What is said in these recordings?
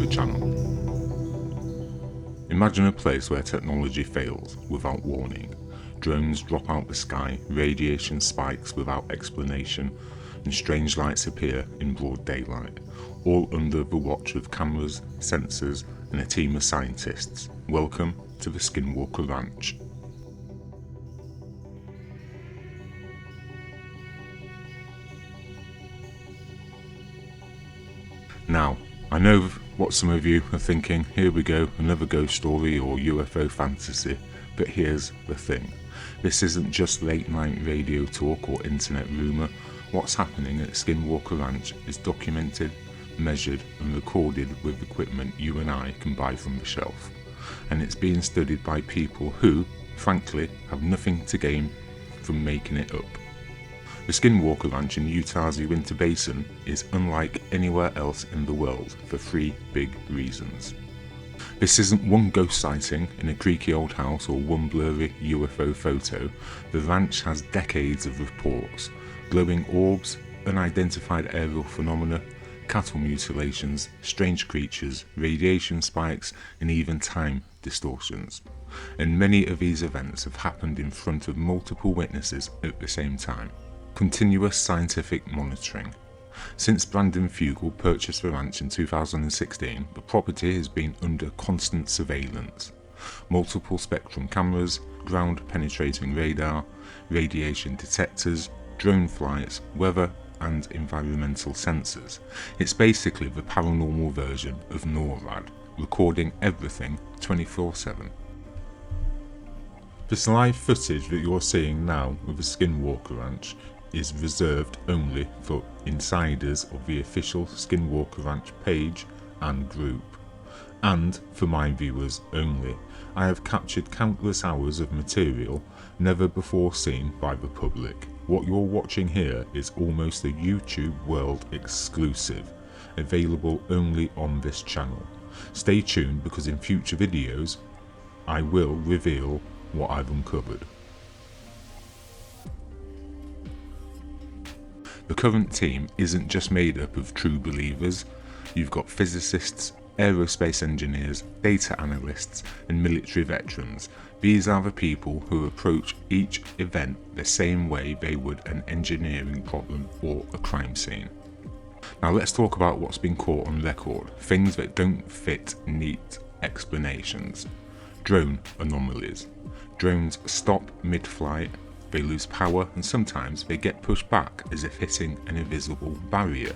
the channel. Imagine a place where technology fails without warning. Drones drop out the sky, radiation spikes without explanation, and strange lights appear in broad daylight, all under the watch of cameras, sensors, and a team of scientists. Welcome to the Skinwalker Ranch. Now, I know what some of you are thinking, here we go, another ghost story or UFO fantasy, but here's the thing. This isn't just late night radio talk or internet rumour. What's happening at Skinwalker Ranch is documented, measured and recorded with equipment you and I can buy from the shelf. And it's being studied by people who, frankly, have nothing to gain from making it up. The Skinwalker Ranch in Utah's Uinta Basin is unlike anywhere else in the world for three big reasons. This isn't one ghost sighting in a creaky old house or one blurry UFO photo. The ranch has decades of reports, glowing orbs, unidentified aerial phenomena, cattle mutilations, strange creatures, radiation spikes, and even time distortions. And many of these events have happened in front of multiple witnesses at the same time. Continuous scientific monitoring. Since Brandon Fugel purchased the ranch in 2016, the property has been under constant surveillance. Multiple spectrum cameras, ground penetrating radar, radiation detectors, drone flights, weather and environmental sensors. It's basically the paranormal version of NORAD, recording everything 24/7. This live footage that you're seeing now of the Skinwalker Ranch is reserved only for insiders of the official Skinwalker Ranch page and group, and for my viewers only. I have captured countless hours of material never before seen by the public. What you're watching here is almost a YouTube world exclusive, available only on this channel. Stay tuned because in future videos I will reveal what I've uncovered. The current team isn't just made up of true believers. You've got physicists, aerospace engineers, data analysts, and military veterans. These are the people who approach each event the same way they would an engineering problem or a crime scene. Now let's talk about what's been caught on record, things that don't fit neat explanations. Drone anomalies. Drones stop mid-flight, they lose power, and sometimes they get pushed back as if hitting an invisible barrier,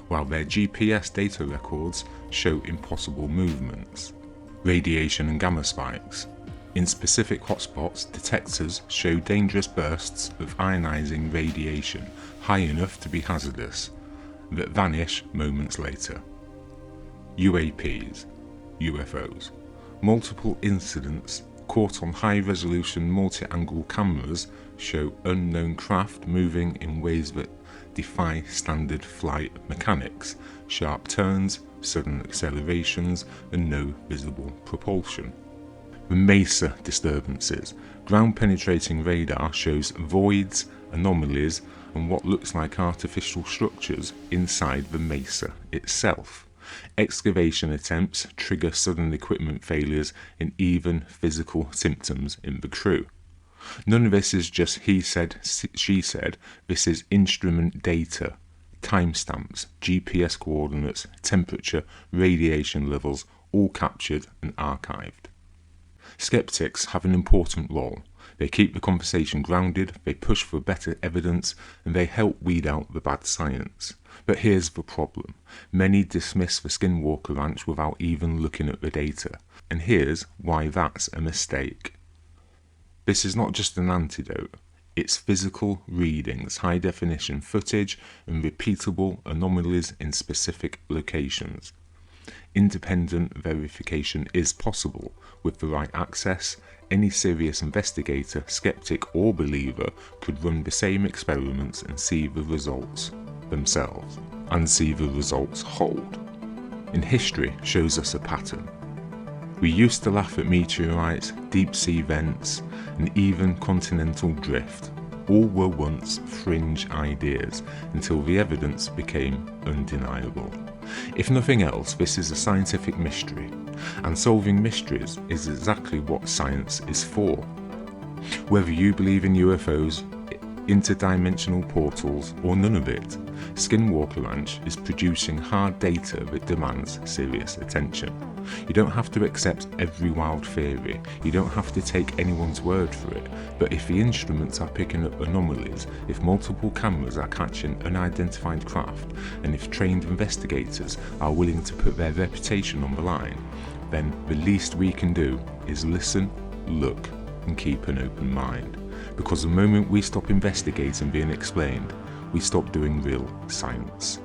while their GPS data records show impossible movements. Radiation and gamma spikes. In specific hotspots, detectors show dangerous bursts of ionizing radiation, high enough to be hazardous, that vanish moments later. UAPs, UFOs. Multiple incidents caught on high-resolution multi-angle cameras show unknown craft moving in ways that defy standard flight mechanics, sharp turns, sudden accelerations, and no visible propulsion. The mesa disturbances. Ground-penetrating radar shows voids, anomalies, and what looks like artificial structures inside the mesa itself. Excavation attempts trigger sudden equipment failures and even physical symptoms in the crew. None of this is just he said, she said. This is instrument data, timestamps, GPS coordinates, temperature, radiation levels, all captured and archived. Skeptics have an important role. They keep the conversation grounded, they push for better evidence, and they help weed out the bad science. But here's the problem. Many dismiss the Skinwalker Ranch without even looking at the data. And here's why that's a mistake. This is not just an antidote. It's physical readings, high-definition footage, and repeatable anomalies in specific locations. Independent verification is possible with the right access. Any serious investigator, skeptic or believer could run the same experiments and see the results themselves, and see the results hold. And history shows us a pattern. We used to laugh at meteorites, deep sea vents, and even continental drift. All were once fringe ideas until the evidence became undeniable. If nothing else, this is a scientific mystery, and solving mysteries is exactly what science is for. Whether you believe in UFOs, interdimensional portals, or none of it, Skinwalker Ranch is producing hard data that demands serious attention. You don't have to accept every wild theory, you don't have to take anyone's word for it, but if the instruments are picking up anomalies, if multiple cameras are catching unidentified craft, and if trained investigators are willing to put their reputation on the line, then the least we can do is listen, look, and keep an open mind. Because the moment we stop investigating the unexplained, we stop doing real science.